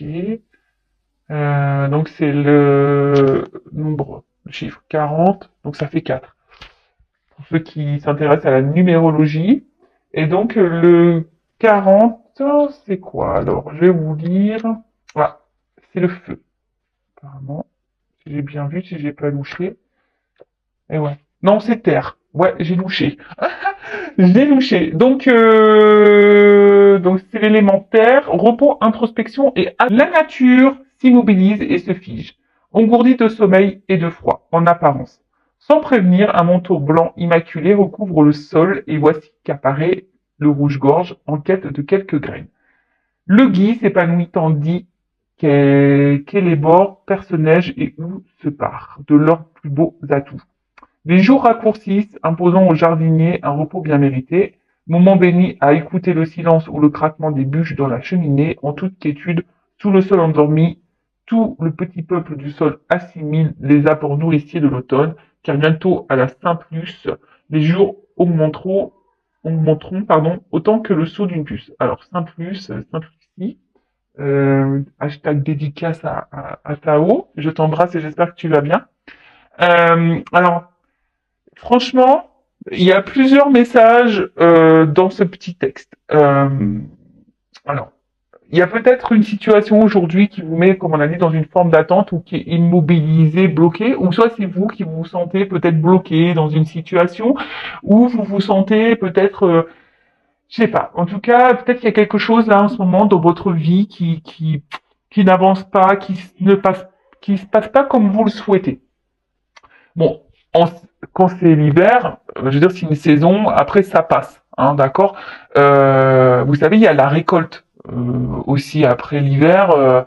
Ok. Donc c'est le nombre, le chiffre 40, donc ça fait 4. Pour ceux qui s'intéressent à la numérologie. Et donc le 40, c'est quoi? Alors, je vais vous lire. Voilà, c'est le feu, apparemment. Si j'ai bien vu, si j'ai pas louché. Et ouais. Non, c'est terre. Ouais, j'ai louché. J'ai louché. Donc c'est l'élément terre, repos, introspection et la nature s'immobilise et se fige, engourdie de sommeil et de froid, en apparence. Sans prévenir, un manteau blanc immaculé recouvre le sol et voici qu'apparaît le rouge-gorge en quête de quelques graines. Le gui s'épanouit tandis qu'élébore personne-neige et où se part de leurs plus beaux atouts. Les jours raccourcissent, imposant au jardinier un repos bien mérité, moment béni à écouter le silence ou le craquement des bûches dans la cheminée, en toute quiétude, sous le sol endormi, tout le petit peuple du sol assimile les apports nourriciers de l'automne, car bientôt à la Saint-Plus, les jours augmenteront, autant que le saut d'une puce. Alors Saint-Plus, Saint-Lucie, hashtag dédicace à Tao, je t'embrasse et j'espère que tu vas bien. Alors, franchement, il y a plusieurs messages dans ce petit texte. Alors, il y a peut-être une situation aujourd'hui qui vous met, comme on a dit, dans une forme d'attente ou qui est immobilisé, bloqué, ou soit c'est vous qui vous sentez peut-être bloqué dans une situation, ou vous vous sentez peut-être, je sais pas. En tout cas, peut-être qu'il y a quelque chose là en ce moment dans votre vie qui n'avance pas, qui se passe pas comme vous le souhaitez. Bon, en- quand c'est l'hiver, je veux dire, c'est une saison, après ça passe, hein, d'accord. Vous savez, il y a la récolte aussi après l'hiver,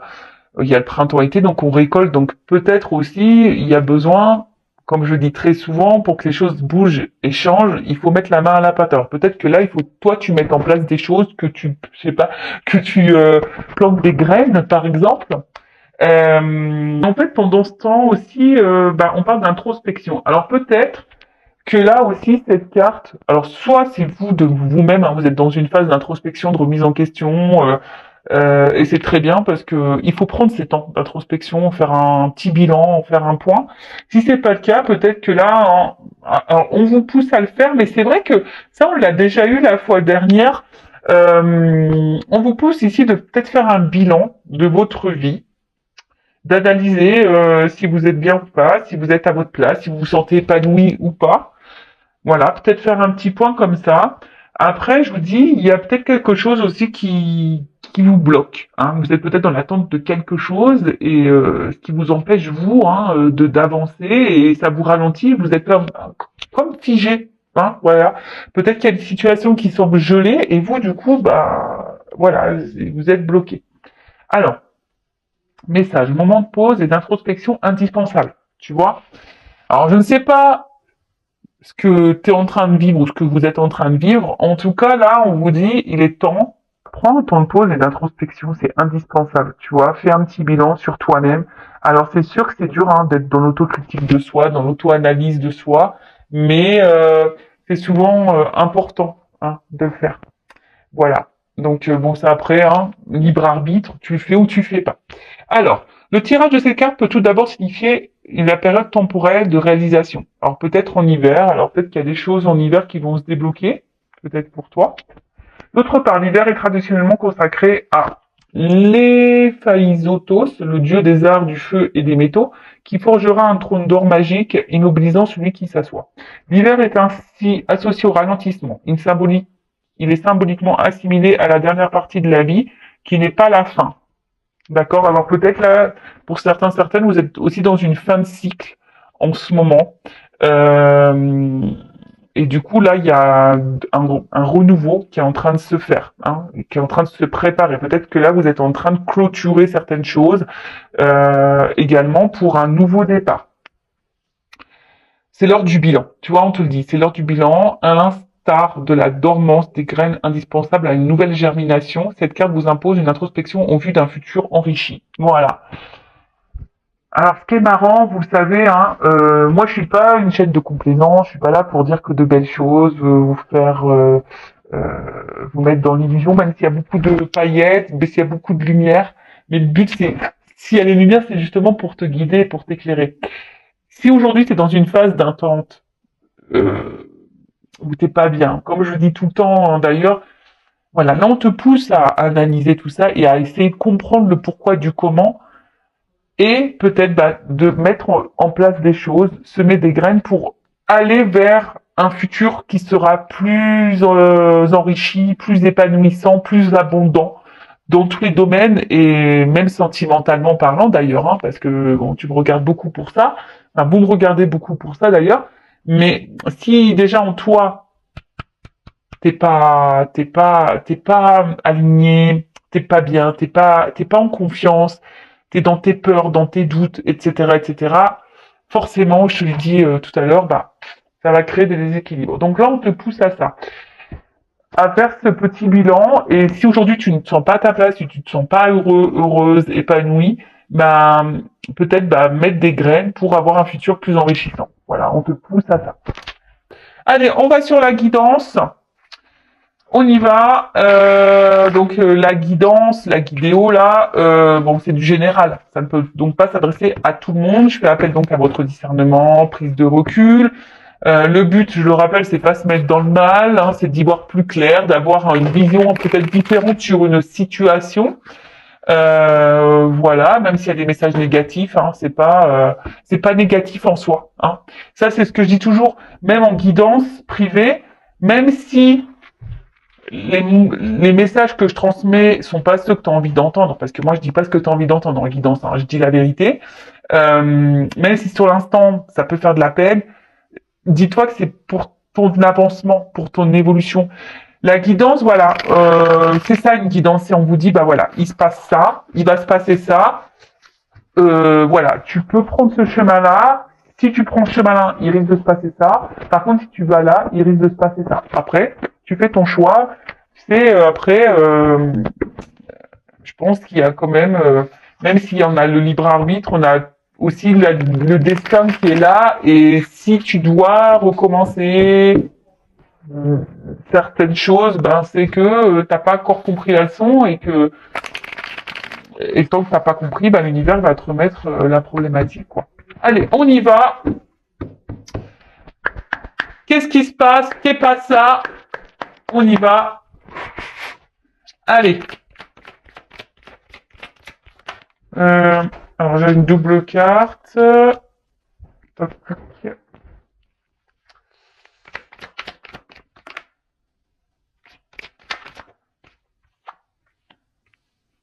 il y a le printemps-été, donc on récolte, donc peut-être aussi il y a besoin, comme je dis très souvent, pour que les choses bougent et changent, il faut mettre la main à la pâte. Alors peut-être que là, il faut toi tu mettes en place des choses que tu, je sais pas, que tu plantes des graines, par exemple. En fait, pendant ce temps aussi, on parle d'introspection. Alors peut-être que là aussi, cette carte, alors soit c'est vous de vous-même, hein, vous êtes dans une phase d'introspection, de remise en question, et c'est très bien parce que il faut prendre ces temps d'introspection, faire un petit bilan, faire un point. Si c'est pas le cas, peut-être que là, alors, on vous pousse à le faire, mais c'est vrai que ça, on l'a déjà eu la fois dernière. On vous pousse ici de peut-être faire un bilan de votre vie, d'analyser si vous êtes bien ou pas, si vous êtes à votre place, si vous vous sentez épanoui ou pas. Voilà, peut-être faire un petit point comme ça. Après, je vous dis, il y a peut-être quelque chose aussi qui vous bloque. Hein. Vous êtes peut-être dans l'attente de quelque chose et ce qui vous empêche, vous, hein, de d'avancer et ça vous ralentit. Vous êtes comme figé. Hein, voilà. Peut-être qu'il y a des situations qui semblent gelées et vous, du coup, voilà, vous êtes bloqué. Alors, message, moment de pause et d'introspection indispensable. Tu vois? Alors, je ne sais pas ce que tu es en train de vivre ou ce que vous êtes en train de vivre. En tout cas, là, on vous dit, il est temps. Prends un temps de pause et d'introspection, c'est indispensable. Tu vois, fais un petit bilan sur toi-même. Alors, c'est sûr que c'est dur hein, d'être dans l'autocritique de soi, dans l'auto-analyse de soi, mais c'est souvent important hein, de le faire. Voilà. Donc bon, ça après, hein, libre arbitre, tu le fais ou tu le fais pas. Alors, le tirage de ces cartes peut tout d'abord signifier la période temporelle de réalisation. Alors peut-être en hiver, alors peut-être qu'il y a des choses en hiver qui vont se débloquer, peut-être pour toi. D'autre part, l'hiver est traditionnellement consacré à l'Héphaïstos, le dieu des arts, du feu et des métaux, qui forgera un trône d'or magique, immobilisant celui qui s'assoit. L'hiver est ainsi associé au ralentissement. Il est symboliquement assimilé à la dernière partie de la vie, qui n'est pas la fin. D'accord? Alors peut-être là, pour certains, certaines, vous êtes aussi dans une fin de cycle en ce moment. Euh, et du coup, là, il y a un renouveau qui est en train de se faire, hein, qui est en train de se préparer. Peut-être que là, vous êtes en train de clôturer certaines choses également pour un nouveau départ. C'est l'heure du bilan. Tu vois, on te le dit, c'est l'heure du bilan. À l'instar de la dormance des graines indispensables à une nouvelle germination, cette carte vous impose une introspection en vue d'un futur enrichi. Voilà. Alors, ce qui est marrant, vous le savez, hein, moi, je suis pas une chaîne de complaisance. Je suis pas là pour dire que de belles choses, vous faire, vous mettre dans l'illusion, même s'il y a beaucoup de paillettes, mais s'il y a beaucoup de lumière. Mais le but, c'est, si elle est lumière, c'est justement pour te guider, pour t'éclairer. Si aujourd'hui, tu es dans une phase d'attente, euh, où t'es pas bien, comme je dis tout le temps, hein, d'ailleurs, voilà, là, on te pousse à analyser tout ça et à essayer de comprendre le pourquoi du comment et peut-être bah, de mettre en place des choses, semer des graines pour aller vers un futur qui sera plus enrichi, plus épanouissant, plus abondant dans tous les domaines et même sentimentalement parlant d'ailleurs, hein, parce que bon, tu me regardes beaucoup pour ça, enfin, vous me regardez beaucoup pour ça d'ailleurs, mais si déjà en toi t'es pas aligné, t'es pas bien, t'es pas en confiance, t'es dans tes peurs, dans tes doutes, etc., etc. Forcément, je te l'ai dit tout à l'heure, bah, ça va créer des déséquilibres. Donc là, on te pousse à ça, à faire ce petit bilan. Et si aujourd'hui tu ne te sens pas à ta place, si tu ne te sens pas heureux, heureuse, épanouie, bah, peut-être bah, mettre des graines pour avoir un futur plus enrichissant. Voilà, on te pousse à ça. Allez, on va sur la guidance. On y va. Donc la guidance, la guidéo là, bon c'est du général. Ça ne peut donc pas s'adresser à tout le monde. Je fais appel donc à votre discernement, prise de recul. Le but, je le rappelle, c'est pas se mettre dans le mal, hein, c'est d'y voir plus clair, d'avoir une vision peut-être différente sur une situation. Voilà, même s'il y a des messages négatifs, hein, c'est pas négatif en soi. Hein. Ça c'est ce que je dis toujours, même en guidance privée, même si les messages que je transmets sont pas ceux que tu as envie d'entendre, parce que moi je dis pas ce que tu as envie d'entendre en guidance, hein, je dis la vérité. Même si sur l'instant ça peut faire de la peine, dis-toi que c'est pour ton avancement, pour ton évolution. La guidance, voilà, c'est ça une guidance, et on vous dit, bah voilà, il se passe ça, il va se passer ça, voilà, tu peux prendre ce chemin-là. Si tu prends ce chemin-là, il risque de se passer ça. Par contre, si tu vas là, il risque de se passer ça. Après, tu fais ton choix. C'est après, je pense qu'il y a quand même s'il y en a le libre arbitre, on a aussi le destin qui est là. Et si tu dois recommencer certaines choses, ben c'est que t'as pas encore compris la leçon et tant que t'as pas compris, ben l'univers va te remettre la problématique quoi. Allez, on y va. Qu'est-ce qui se passe? Qu'est pas ça? On y va. Allez. Euh, alors j'ai une double carte. Tac.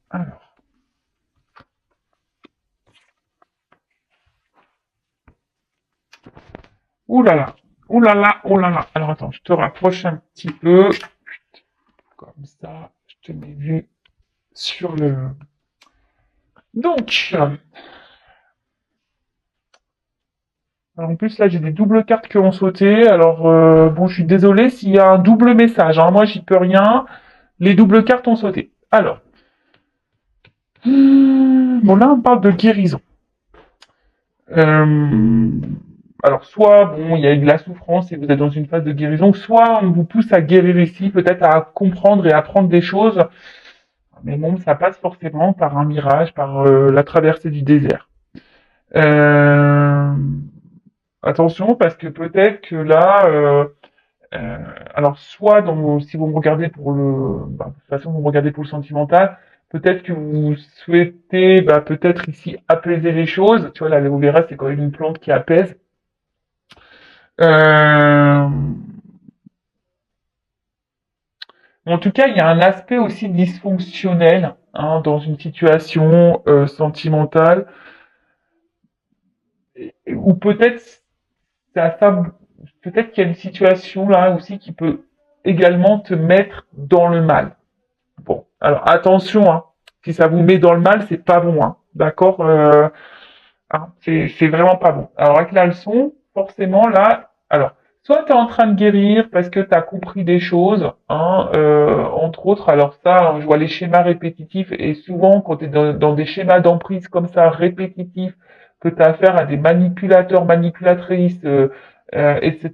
Alors. Ouh là là. Ouh là là. Ouh là là. Alors attends, je te rapproche un petit peu. Comme ça, je te mets vu sur le. Donc, alors en plus là j'ai des doubles cartes qui ont sauté. Alors bon, je suis désolé s'il y a un double message. Hein. Moi j'y peux rien. Les doubles cartes ont sauté. Alors, bon là on parle de guérison. Euh, alors soit bon il y a eu de la souffrance et vous êtes dans une phase de guérison, soit on vous pousse à guérir ici, peut-être à comprendre et apprendre des choses. Mais bon, ça passe forcément par un mirage, par la traversée du désert. Euh, Attention parce que peut-être que là, alors soit si vous me regardez pour de toute façon vous me regardez pour le sentimental, peut-être que vous souhaitez, peut-être ici apaiser les choses. Tu vois, l'aloe vera c'est quand même une plante qui apaise. Euh, en tout cas, il y a un aspect aussi dysfonctionnel hein, dans une situation sentimentale, ou peut-être peut-être qu'il y a une situation là aussi qui peut également te mettre dans le mal. Bon, alors attention, hein, si ça vous met dans le mal, c'est pas bon, hein, d'accord hein, c'est vraiment pas bon. Alors avec la leçon, forcément là, alors soit tu es en train de guérir parce que tu as compris des choses, hein, entre autres, alors ça, je vois les schémas répétitifs et souvent quand tu es dans des schémas d'emprise comme ça répétitifs, que tu as affaire à des manipulateurs, manipulatrices, etc.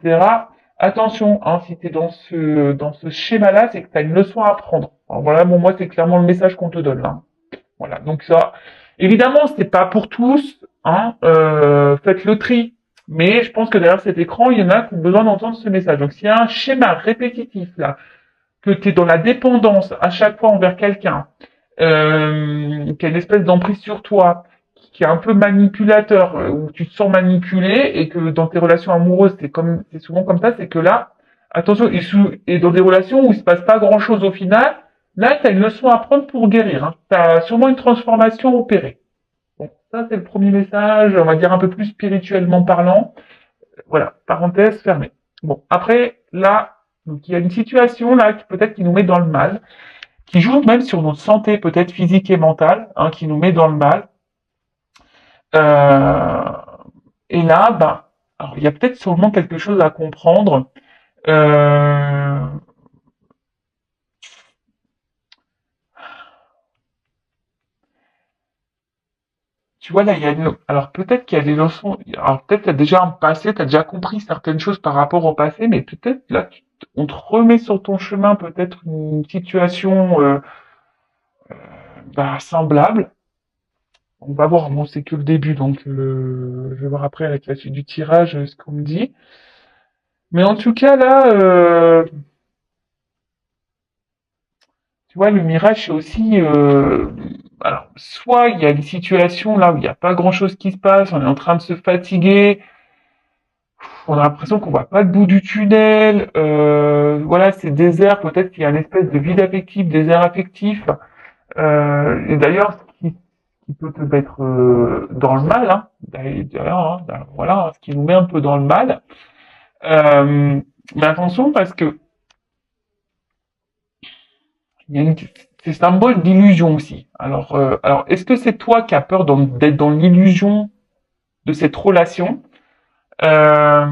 Attention, hein, si tu es dans ce schéma-là, c'est que tu as une leçon à apprendre. Alors voilà, bon, moi c'est clairement le message qu'on te donne là. Voilà, donc ça, évidemment, c'est pas pour tous, hein, faites le tri. Mais je pense que derrière cet écran, il y en a qui ont besoin d'entendre ce message. Donc s'il y a un schéma répétitif là, que tu es dans la dépendance à chaque fois envers quelqu'un, qui a une espèce d'emprise sur toi, qui est un peu manipulateur, où tu te sens manipulé et que dans tes relations amoureuses, c'est souvent comme ça, c'est que là, attention, et dans des relations où il se passe pas grand chose au final, là, tu as une leçon à prendre pour guérir, hein. Tu as sûrement une transformation opérée. Bon, ça, c'est le premier message, on va dire un peu plus spirituellement parlant. Voilà, parenthèse fermée. Bon, après, là, donc il y a une situation là qui peut-être qui nous met dans le mal, qui joue même sur notre santé peut-être physique et mentale, hein, qui nous met dans le mal. Euh, et là, ben, alors, il y a peut-être sûrement quelque chose à comprendre. Euh, Tu vois, là, alors peut-être qu'il y a des leçons, alors peut-être tu as déjà un passé, tu as déjà compris certaines choses par rapport au passé, mais peut-être là, on te remet sur ton chemin peut-être une situation bah, semblable. On va voir, bon, c'est que le début, donc je vais voir après avec la suite du tirage ce qu'on me dit. Mais en tout cas, là, tu vois, le mirage, c'est aussi... alors, soit il y a une situation là où il n'y a pas grand-chose qui se passe, on est en train de se fatiguer, on a l'impression qu'on voit pas le bout du tunnel, voilà, c'est désert, peut-être qu'il y a une espèce de vide affectif, désert affectif. Et d'ailleurs, ce qui peut te mettre dans le mal, hein, d'ailleurs, hein, voilà, ce qui nous met un peu dans le mal. Euh, mais attention parce que il y a une, c'est symbole d'illusion aussi. Alors est-ce que c'est toi qui as peur d'être dans l'illusion de cette relation? Euh,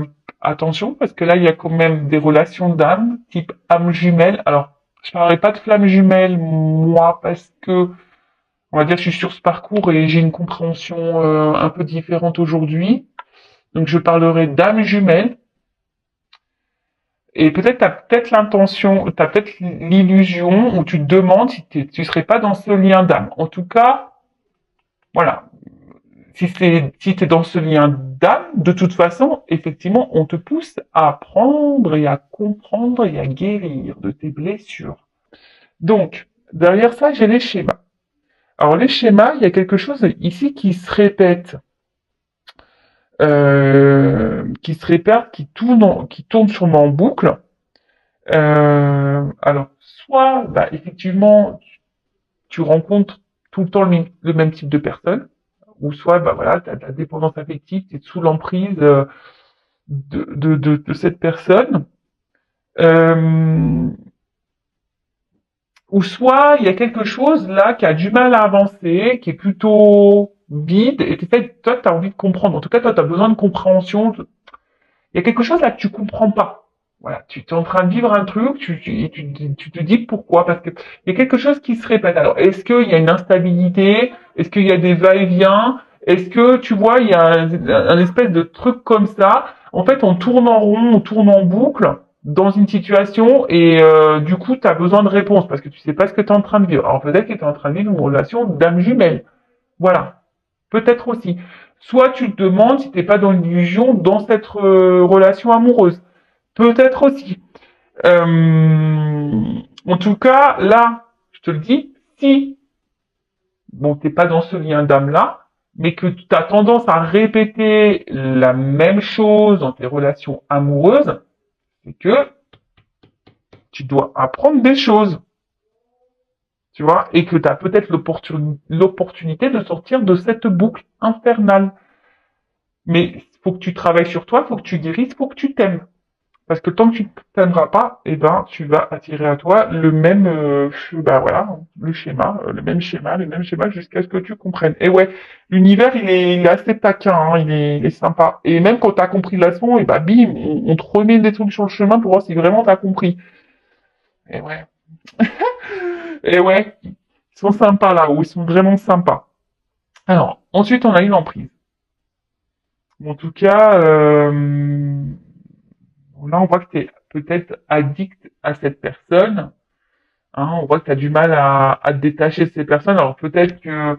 Attention, parce que là, il y a quand même des relations d'âme, type âme jumelle. Alors, je parlerai pas de flamme jumelle, moi, parce que, on va dire, je suis sur ce parcours et j'ai une compréhension un peu différente aujourd'hui. Donc, je parlerai d'âme jumelle. Et peut-être t'as peut-être l'intention, t'as peut-être l'illusion où tu te demandes si tu serais pas dans ce lien d'âme. En tout cas, voilà. Si t'es dans ce lien d'âme, de toute façon, effectivement, on te pousse à apprendre et à comprendre et à guérir de tes blessures. Donc, derrière ça, j'ai les schémas. Alors, les schémas, il y a quelque chose ici qui se répète, qui tourne sûrement en boucle. Alors, soit, bah, effectivement, tu rencontres tout le temps le même type de personne, ou soit, bah voilà, tu as de la dépendance affective, tu es sous l'emprise de cette personne, euh, ou soit il y a quelque chose là qui a du mal à avancer, qui est plutôt vide, et toi, tu as envie de comprendre. En tout cas, toi, tu as besoin de compréhension. Il y a quelque chose là que tu comprends pas. Voilà, tu es en train de vivre un truc, tu te dis pourquoi, parce que il y a quelque chose qui se répète. Alors, est-ce qu'il y a une instabilité? Est-ce qu'il y a des va-et-vient? Est-ce que, tu vois, il y a un espèce de truc comme ça? En fait, on tourne en rond, on tourne en boucle dans une situation et du coup, tu as besoin de réponses parce que tu sais pas ce que tu es en train de vivre. Alors peut-être que tu es en train de vivre une relation d'âme jumelle. Voilà, peut-être aussi. Soit tu te demandes si t'es pas dans l'illusion dans cette relation amoureuse. Peut-être aussi. En tout cas, là, je te le dis, si bon, t'es pas dans ce lien d'âme-là, mais que tu as tendance à répéter la même chose dans tes relations amoureuses, c'est que tu dois apprendre des choses, tu vois, et que tu as peut-être l'opportunité de sortir de cette boucle infernale. Mais faut que tu travailles sur toi, faut que tu guérisses, faut que tu t'aimes. Parce que tant que tu t'aimeras pas, eh ben, tu vas attirer à toi le même, bah voilà, le même schéma jusqu'à ce que tu comprennes. Et ouais, l'univers, il est assez taquin, hein, il est sympa. Et même quand t'as compris la leçon, et bah bim, on te remet des trucs sur le chemin pour voir si vraiment t'as compris. Et ouais, et ouais, ils sont sympas là-haut, ils sont vraiment sympas. Alors, ensuite, on a une emprise. En tout cas, là, on voit que tu es peut-être addict à cette personne. Hein, on voit que tu as du mal à te détacher de ces personnes. Alors peut-être que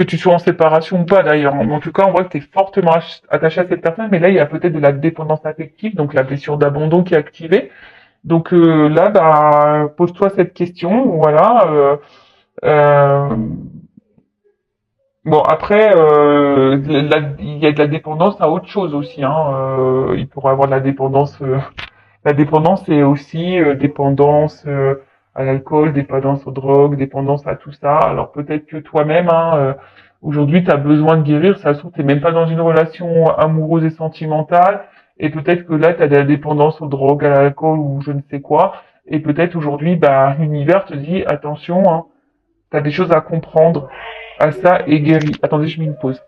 tu sois en séparation ou pas d'ailleurs. En tout cas, on voit que tu es fortement attaché à cette personne, mais là, il y a peut-être de la dépendance affective, donc la blessure d'abandon qui est activée. Donc là, bah, pose-toi cette question, voilà. Euh, bon, après, il y a de la dépendance à autre chose aussi. Hein. Il pourrait avoir de la dépendance. La dépendance, c'est aussi dépendance à l'alcool, dépendance aux drogues, dépendance à tout ça. Alors peut-être que toi-même, hein, aujourd'hui, tu as besoin de guérir. Ça se trouve, t'es même pas dans une relation amoureuse et sentimentale. Et peut-être que là, tu as de la dépendance aux drogues, à l'alcool ou je ne sais quoi. Et peut-être aujourd'hui, bah, l'univers te dit, attention, hein, tu as des choses à comprendre à ça et guérir. Attendez, je mets une pause.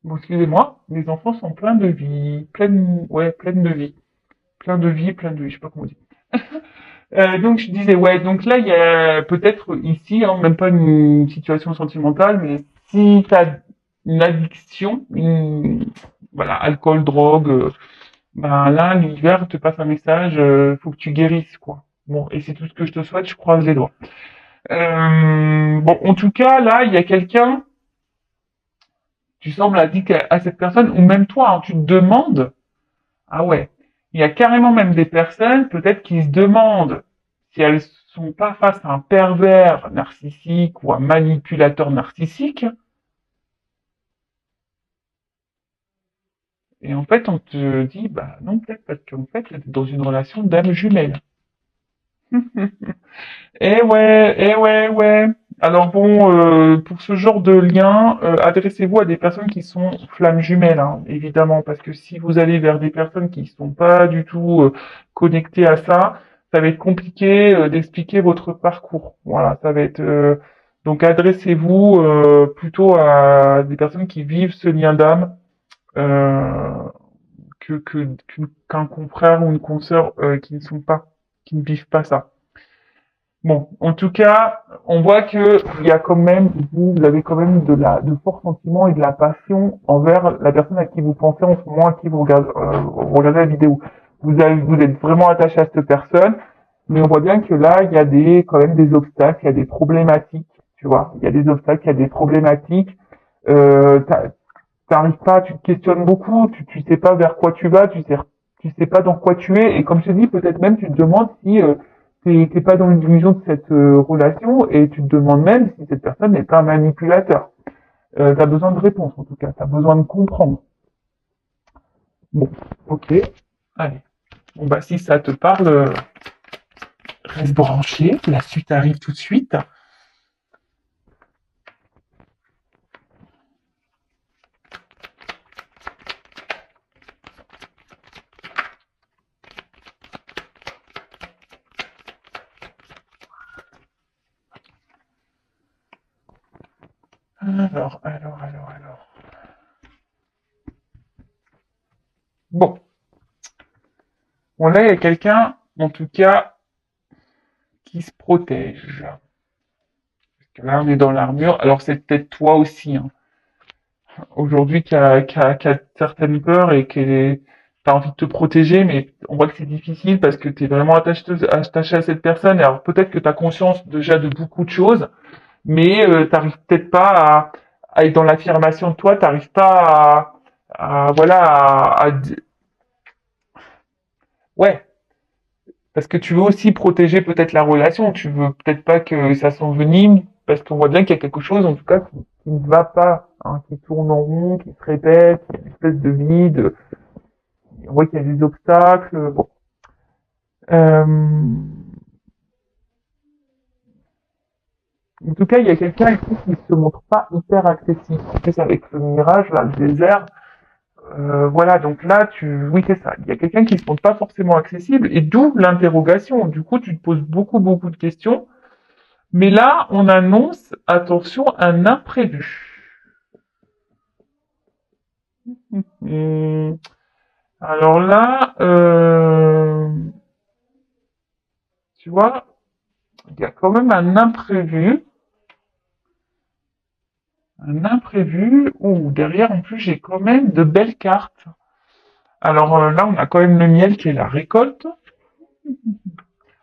Bon, excusez-moi, les enfants sont pleins de vie, ouais, pleines de vie. Plein de vie, je sais pas comment on dit. Donc je disais ouais, donc là il y a peut-être ici, hein, même pas une situation sentimentale, mais si tu as une addiction, voilà, alcool, drogue, ben là l'univers te passe un message, faut que tu guérisses quoi. Bon, et c'est tout ce que je te souhaite, je croise les doigts. Bon, en tout cas là il y a quelqu'un, tu sembles addict à cette personne, ou même toi, hein, tu te demandes, ah ouais, il y a carrément même des personnes peut-être qui se demandent si elles sont pas face à un pervers narcissique ou un manipulateur narcissique. Et en fait, on te dit, bah non, peut-être parce qu'en fait, vous êtes dans une relation d'âme jumelle. Eh ouais, ouais. Alors bon, pour ce genre de lien, adressez-vous à des personnes qui sont flammes jumelles, hein, évidemment, parce que si vous allez vers des personnes qui sont pas du tout connectées à ça, ça va être compliqué d'expliquer votre parcours. Voilà, ça va être donc adressez-vous plutôt à des personnes qui vivent ce lien d'âme euh, qu'un confrère ou une consoeur qui ne sont pas, qui ne vivent pas ça. Bon, en tout cas, on voit que il y a quand même, vous avez quand même de forts sentiments et de la passion envers la personne à qui vous pensez en ce moment, à qui vous regardez la vidéo. Vous êtes vraiment attaché à cette personne, mais on voit bien que là, il y a quand même des obstacles, il y a des problématiques, tu vois. Il y a des obstacles, il y a des problématiques. T'arrives pas, tu te questionnes beaucoup, tu sais pas vers quoi tu vas, tu sais pas dans quoi tu es, et comme je te dis, peut-être même tu te demandes si t'es pas dans l'illusion de cette relation, et tu te demandes même si cette personne n'est pas un manipulateur. T'as besoin de réponses en tout cas, t'as besoin de comprendre. Bon, ok, allez. Bon bah si ça te parle, reste branché, la suite arrive tout de suite. Alors. Bon, bon là il y a quelqu'un, en tout cas, qui se protège. Là, on est dans l'armure. Alors, c'est peut-être toi aussi, hein. Aujourd'hui, qui a certaines peurs et qui t'as envie de te protéger, mais on voit que c'est difficile parce que t'es vraiment attaché à cette personne. Alors, peut-être que t'as conscience déjà de beaucoup de choses, mais t'arrives peut-être pas à être dans l'affirmation de toi, t'arrives pas voilà, ouais, parce que tu veux aussi protéger peut-être la relation, tu veux peut-être pas que ça s'envenime, parce qu'on voit bien qu'il y a quelque chose, en tout cas, qui ne va pas, hein, qui tourne en rond, qui se répète, il y a une espèce de vide, on voit qu'il y a des obstacles, bon. Euh, en tout cas, il y a quelqu'un ici qui ne se montre pas hyper accessible. En plus, avec le mirage, là, le désert, voilà, donc là, oui, c'est ça. Il y a quelqu'un qui ne se montre pas forcément accessible, et d'où l'interrogation. Du coup, tu te poses beaucoup de questions. Mais là, on annonce, attention, un imprévu. Hum, Alors là, tu vois, il y a quand même un imprévu, où derrière, en plus, j'ai quand même de belles cartes. Alors là, on a quand même le miel qui est la récolte.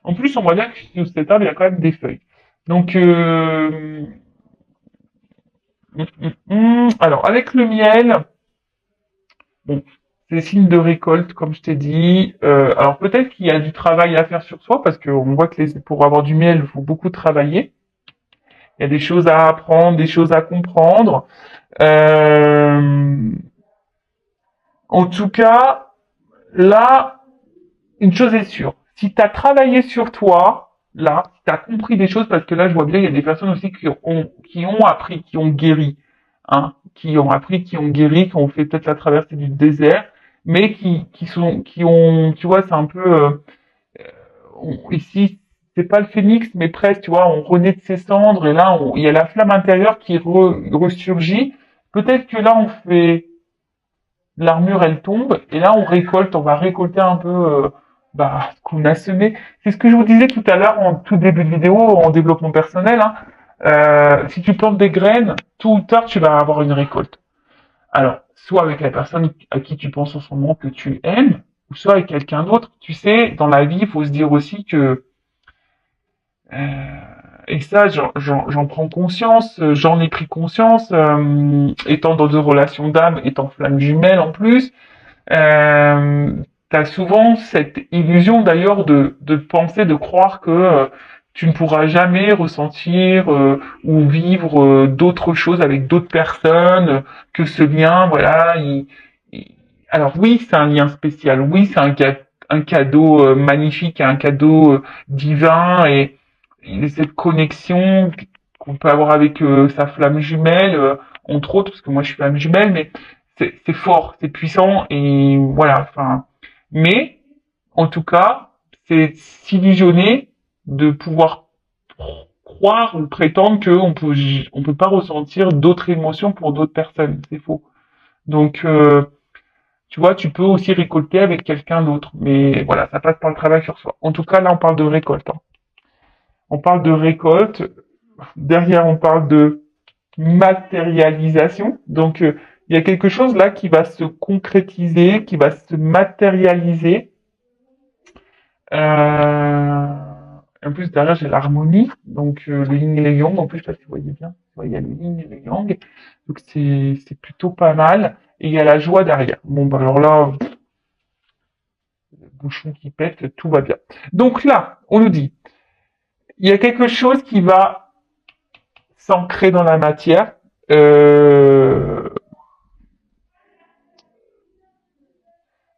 En plus, on voit bien que sous cet arbre, il y a quand même des feuilles. Donc, alors, avec le miel, bon, c'est signe de récolte, comme je t'ai dit. Alors, peut-être qu'il y a du travail à faire sur soi, parce qu'on voit que pour avoir du miel, il faut beaucoup travailler. Il y a des choses à apprendre, des choses à comprendre. Euh, En tout cas, là, une chose est sûre. Si tu as travaillé sur toi, là, si tu as compris des choses, parce que là, je vois bien, il y a des personnes aussi qui ont appris, qui ont guéri, hein, qui ont appris, qui ont guéri, qui ont fait peut-être la traversée du désert, mais qui ont, tu vois, c'est un peu, ici, c'est pas le phénix, mais presque, tu vois, on renaît de ses cendres, et là, il y a la flamme intérieure qui ressurgit. Peut-être que là, on fait, l'armure elle tombe et là on va récolter un peu ce qu'on a semé. C'est ce que je vous disais tout à l'heure en tout début de vidéo en développement personnel. Hein. Si tu plantes des graines, tôt ou tard tu vas avoir une récolte. Alors, soit avec la personne à qui tu penses en ce moment que tu aimes, ou soit avec quelqu'un d'autre. Tu sais, dans la vie, il faut se dire aussi que et ça, j'en prends conscience, j'en ai pris conscience, étant dans deux relations d'âme, étant flamme jumelle en plus, euh, t'as souvent cette illusion d'ailleurs de penser, de croire que tu ne pourras jamais ressentir ou vivre d'autres choses avec d'autres personnes, que ce lien, voilà. Alors oui, c'est un lien spécial, oui, c'est un cadeau magnifique, un cadeau divin et cette connexion qu'on peut avoir avec sa flamme jumelle, entre autres, parce que moi je suis flamme jumelle, mais c'est fort, c'est puissant et voilà. Enfin, mais en tout cas, c'est s'illusionner de pouvoir croire ou prétendre on peut pas ressentir d'autres émotions pour d'autres personnes. C'est faux. Donc, tu vois, tu peux aussi récolter avec quelqu'un d'autre, mais voilà, ça passe par le travail sur soi. En tout cas, là, on parle de récolte. Hein. On parle de récolte. Derrière, on parle de matérialisation. Donc, il y a quelque chose là qui va se concrétiser, qui va se matérialiser. En plus, derrière, j'ai l'harmonie, donc le yin et le yang. En plus, je sais pas si vous voyez bien. Ouais, il y a le yin et le yang. Donc, c'est plutôt pas mal. Et il y a la joie derrière. Bon, bah, alors là, bouchon qui pète, tout va bien. Donc là, on nous dit, il y a quelque chose qui va s'ancrer dans la matière. Euh,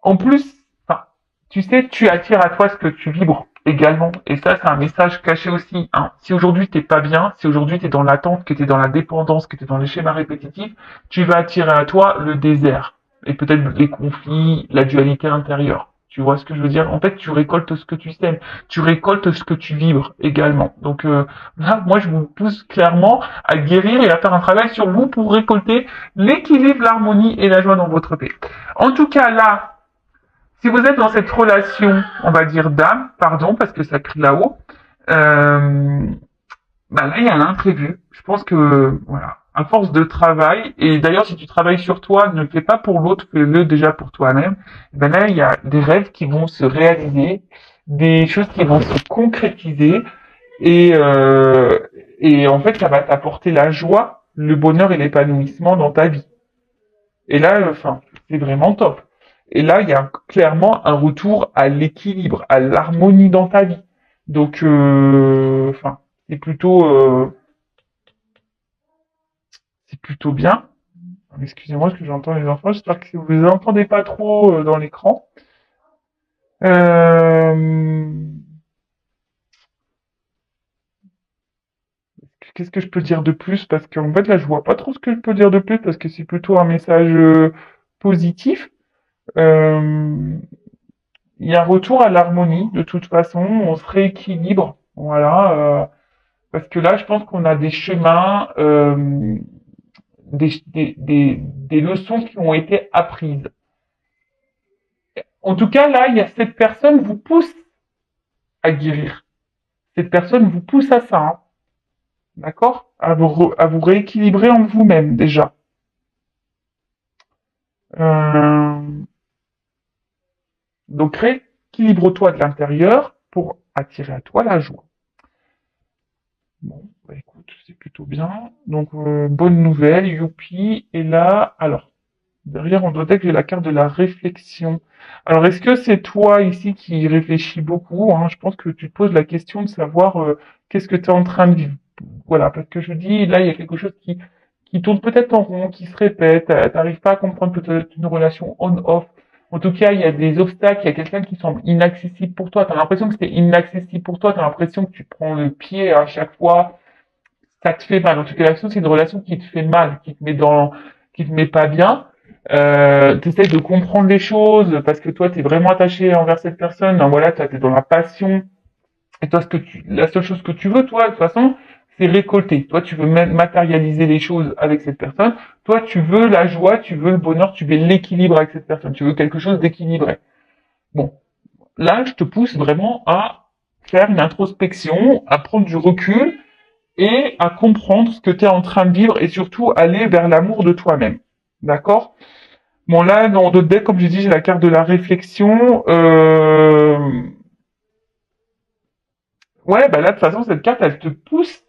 En plus, enfin, tu sais, tu attires à toi ce que tu vibres également. Et ça, c'est un message caché aussi. Hein. Si aujourd'hui t'es pas bien, si aujourd'hui t'es dans l'attente, que t'es dans la dépendance, que t'es dans les schémas répétitifs, tu vas attirer à toi le désert. Et peut-être les conflits, la dualité intérieure. Tu vois ce que je veux dire? En fait, tu récoltes ce que tu sèmes. Tu récoltes ce que tu vibres également. Donc là, moi, je vous pousse clairement à guérir et à faire un travail sur vous pour récolter l'équilibre, l'harmonie et la joie dans votre paix. En tout cas, là, si vous êtes dans cette relation, on va dire d'âme, pardon, parce que ça crie là-haut, euh, là, il y a un imprévu. Je pense que, voilà, à force de travail, et d'ailleurs, si tu travailles sur toi, ne le fais pas pour l'autre, fais-le déjà pour toi-même. Là, il y a des rêves qui vont se réaliser, des choses qui vont se concrétiser, et, euh, et en fait, ça va t'apporter la joie, le bonheur et l'épanouissement dans ta vie. Et là, enfin, c'est vraiment top. Et là, il y a clairement un retour à l'équilibre, à l'harmonie dans ta vie. Donc, enfin, c'est plutôt bien. Excusez-moi, parce que j'entends les enfants. J'espère que vous les entendez pas trop dans l'écran. Euh, Qu'est-ce que je peux dire de plus? Parce qu'en fait, là, je vois pas trop ce que je peux dire de plus parce que c'est plutôt un message positif. Euh, il y a un retour à l'harmonie, de toute façon, on se rééquilibre, voilà, parce que là, je pense qu'on a des chemins, des leçons qui ont été apprises. En tout cas, là, il y a cette personne vous pousse à guérir. Cette personne vous pousse à ça, hein, d'accord? À vous rééquilibrer en vous-même, déjà. Euh, donc, rééquilibre-toi de l'intérieur, pour attirer à toi la joie. Bon, bah écoute, c'est plutôt bien. Donc, bonne nouvelle, youpi. Et là, alors, derrière, on doit dire que j'ai la carte de la réflexion. Alors, est-ce que c'est toi ici qui réfléchis beaucoup, hein? Je pense que tu te poses la question de savoir qu'est-ce que tu es en train de vivre. Voilà, parce que je dis, là, il y a quelque chose qui tourne peut-être en rond, qui se répète. T'arrives pas à comprendre peut-être une relation on-off. En tout cas, il y a des obstacles, il y a quelqu'un qui semble inaccessible pour toi. T'as l'impression que c'est inaccessible pour toi. T'as l'impression que tu prends le pied à chaque fois. Ça te fait mal. En tout cas, c'est une relation qui te fait mal, qui te met pas bien. Tu essaies de comprendre les choses parce que toi, tu es vraiment attaché envers cette personne. Donc, voilà, t'es dans la passion. Et toi, la seule chose que tu veux, toi, de toute façon, c'est récolter. Toi, tu veux matérialiser les choses avec cette personne. Toi, tu veux la joie, tu veux le bonheur, tu veux l'équilibre avec cette personne. Tu veux quelque chose d'équilibré. Bon, là, je te pousse vraiment à faire une introspection, à prendre du recul et à comprendre ce que tu es en train de vivre et surtout aller vers l'amour de toi-même. D'accord? Bon, là, dans d'autres decks, comme j'ai dit, j'ai la carte de la réflexion. Ouais, bah là, de toute façon, cette carte, elle te pousse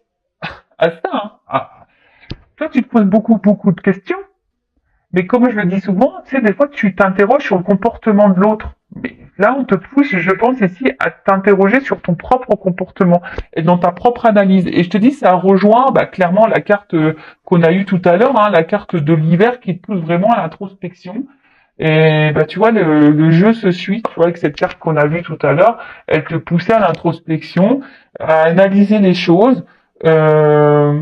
à ça. Hein. Toi, tu te poses beaucoup de questions. Mais comme je le dis souvent, tu sais, des fois, tu t'interroges sur le comportement de l'autre. Mais là, on te pousse, je pense, ici, à t'interroger sur ton propre comportement et dans ta propre analyse. Et je te dis, ça rejoint bah, clairement la carte qu'on a eue tout à l'heure, hein, la carte de l'hiver qui te pousse vraiment à l'introspection. Et bah, tu vois, le jeu se suit, tu vois, avec cette carte qu'on a vue tout à l'heure, elle te poussait à l'introspection, à analyser les choses. Euh,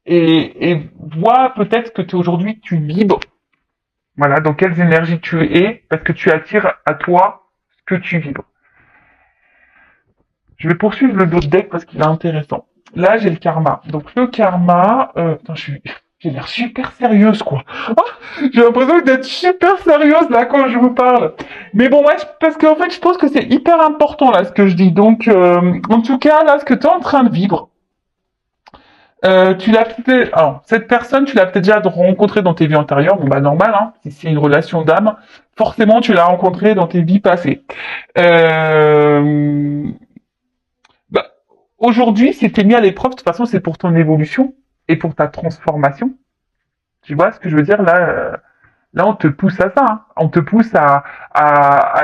et vois peut-être que aujourd'hui tu vibres, voilà, dans quelles énergies tu es, parce que tu attires à toi ce que tu vibres. Je vais poursuivre le d'autres deck parce qu'il est intéressant. Là, j'ai le karma. Donc le karma, putain, j'ai l'air super sérieuse, quoi. J'ai l'impression d'être super sérieuse là quand je vous parle. Mais bon, ouais, parce qu'en fait, je pense que c'est hyper important là ce que je dis. Donc, en tout cas, là, ce que tu es en train de vivre, tu l'as peut-être, alors, cette personne, tu l'as peut-être déjà rencontrée dans tes vies antérieures. Bon, bah, normal, hein. Si c'est une relation d'âme, forcément, tu l'as rencontrée dans tes vies passées. Euh, bah, aujourd'hui, si t'es mis à l'épreuve, de toute façon, c'est pour ton évolution et pour ta transformation. Tu vois ce que je veux dire? Là, on te pousse à ça. Hein. On te pousse à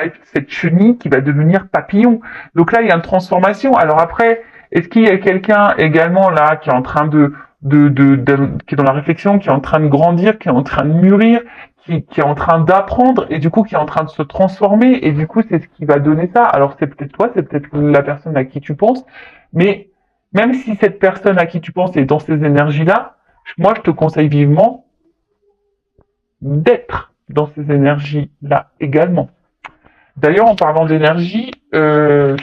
être cette chenille qui va devenir papillon. Donc là, il y a une transformation. Alors après, est-ce qu'il y a quelqu'un également là qui est en train qui est dans la réflexion, qui est en train de grandir, qui est en train de mûrir, qui est en train d'apprendre et du coup qui est en train de se transformer et du coup c'est ce qui va donner ça. Alors c'est peut-être toi, c'est peut-être la personne à qui tu penses, mais même si cette personne à qui tu penses est dans ces énergies-là, moi je te conseille vivement d'être dans ces énergies-là également. D'ailleurs, en parlant d'énergie, je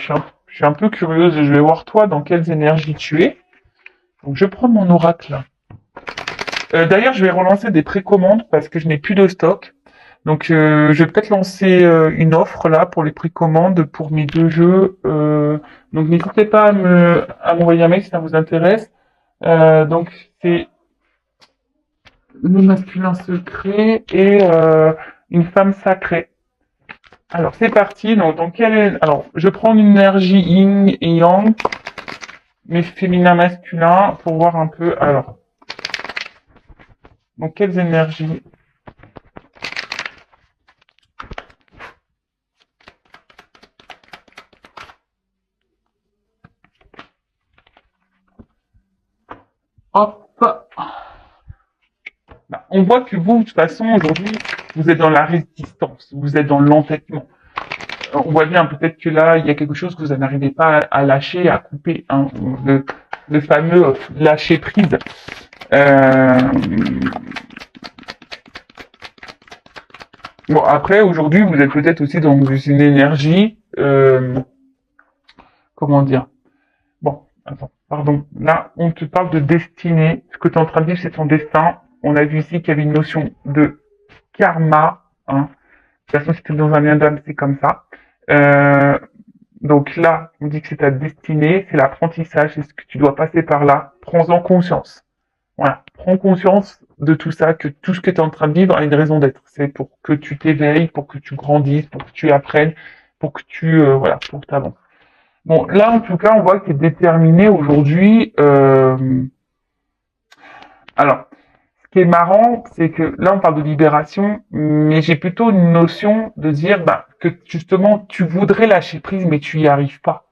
suis un peu curieuse et je vais voir toi dans quelles énergies tu es. Donc, je prends mon oracle là. D'ailleurs, je vais relancer des précommandes parce que je n'ai plus de stock. Donc, je vais peut-être lancer une offre là pour les précommandes pour mes deux jeux. Donc, n'hésitez pas à m'envoyer un mail si ça vous intéresse. Donc, c'est le masculin secret et une femme sacrée. Alors c'est parti. Donc alors je prends une énergie yin et yang, mais féminin masculin pour voir un peu. Alors donc quelles énergies? Hop. Bah, on voit que vous de toute façon aujourd'hui vous êtes dans la résistance, vous êtes dans l'entêtement. On voit bien peut-être que là il y a quelque chose que vous n'arrivez pas à lâcher, à couper, hein, le fameux lâcher prise. Euh, Bon, après, aujourd'hui, vous êtes peut-être aussi dans une énergie, comment dire? Bon, attends, pardon. Là, on te parle de destinée. Ce que tu es en train de vivre, c'est ton destin. On a vu ici qu'il y avait une notion de karma, hein. De toute façon, si tu es dans un lien d'âme, c'est comme ça. Euh, donc là, on dit que c'est ta destinée, c'est l'apprentissage, c'est ce que tu dois passer par là. Prends-en conscience. Voilà, prends conscience de tout ça, que tout ce que tu es en train de vivre a une raison d'être. C'est pour que tu t'éveilles, pour que tu grandisses, pour que tu apprennes. pour que voilà, pour que tu avances. Bon, là, en tout cas, on voit que tu es déterminé aujourd'hui. Alors, ce qui est marrant, c'est que là, on parle de libération, mais j'ai plutôt une notion de dire bah, que justement, tu voudrais lâcher prise, mais tu y arrives pas.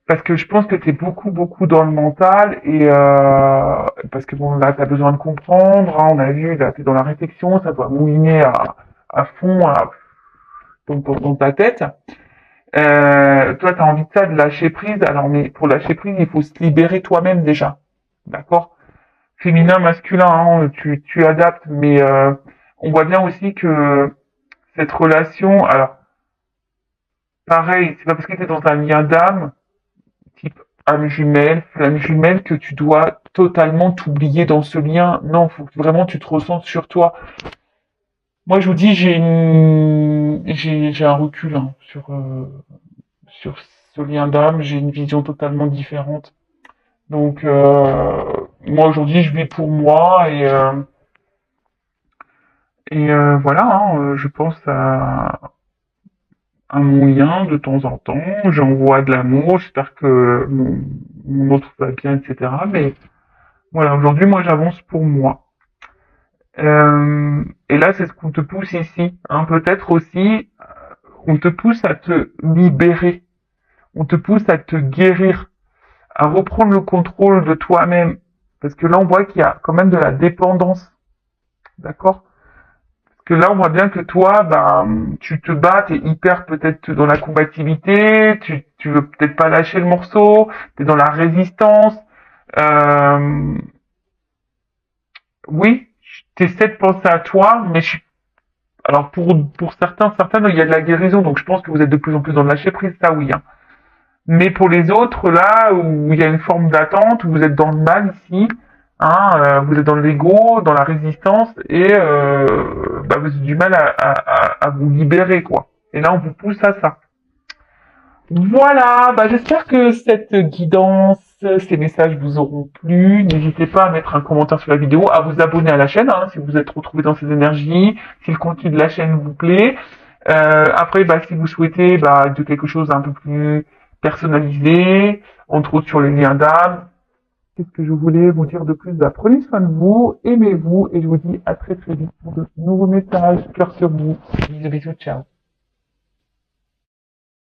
Parce que je pense que tu es beaucoup, beaucoup dans le mental et parce que bon, là, tu as besoin de comprendre, hein, on a vu, là, tu es dans la réflexion, ça doit mouliner à fond dans ta tête. Toi, tu as envie de ça, de lâcher prise. Alors, mais pour lâcher prise, il faut se libérer toi-même déjà. D'accord? Féminin, masculin, hein, tu adaptes, mais on voit bien aussi que cette relation, alors, pareil, c'est pas parce que tu es dans un lien d'âme, type âme jumelle, flamme jumelle, que tu dois totalement t'oublier dans ce lien. Non, faut que vraiment tu te ressentes sur toi. Moi, je vous dis, j'ai un recul hein, sur ce lien d'âme, j'ai une vision totalement différente. Donc, moi aujourd'hui, je vis pour moi et voilà, hein, je pense à mon lien de temps en temps, j'envoie de l'amour, j'espère que mon autre va bien, etc. Mais voilà, aujourd'hui, moi, j'avance pour moi. Et là, c'est ce qu'on te pousse ici. Hein. Peut-être aussi, on te pousse à te libérer, on te pousse à te guérir, à reprendre le contrôle de toi-même. Parce que là, on voit qu'il y a quand même de la dépendance. D'accord? Parce que là, on voit bien que toi, ben, tu te bats, t'es hyper peut-être dans la combativité, tu veux peut-être pas lâcher le morceau, t'es dans la résistance. Euh, oui, t'essaies de penser à toi, mais alors pour certains, certaines, il y a de la guérison, donc je pense que vous êtes de plus en plus dans le lâcher prise, ça oui. Hein. Mais pour les autres, là où il y a une forme d'attente, où vous êtes dans le mal ici, hein, vous êtes dans l'ego, dans la résistance, et bah, vous avez du mal à vous libérer, quoi. Et là, on vous pousse à ça. Voilà, bah, j'espère que cette guidance, ces messages vous auront plu. N'hésitez pas à mettre un commentaire sur la vidéo, à vous abonner à la chaîne hein, si vous êtes retrouvé dans ces énergies, si le contenu de la chaîne vous plaît. Après, bah, si vous souhaitez bah, de quelque chose un peu plus personnalisé, entre autres sur les liens d'âme, qu'est-ce que je voulais vous dire de plus bah, prenez soin de vous, aimez-vous, et je vous dis à très très vite pour de nouveaux messages. Cœur sur vous. Bisous, bisous, ciao.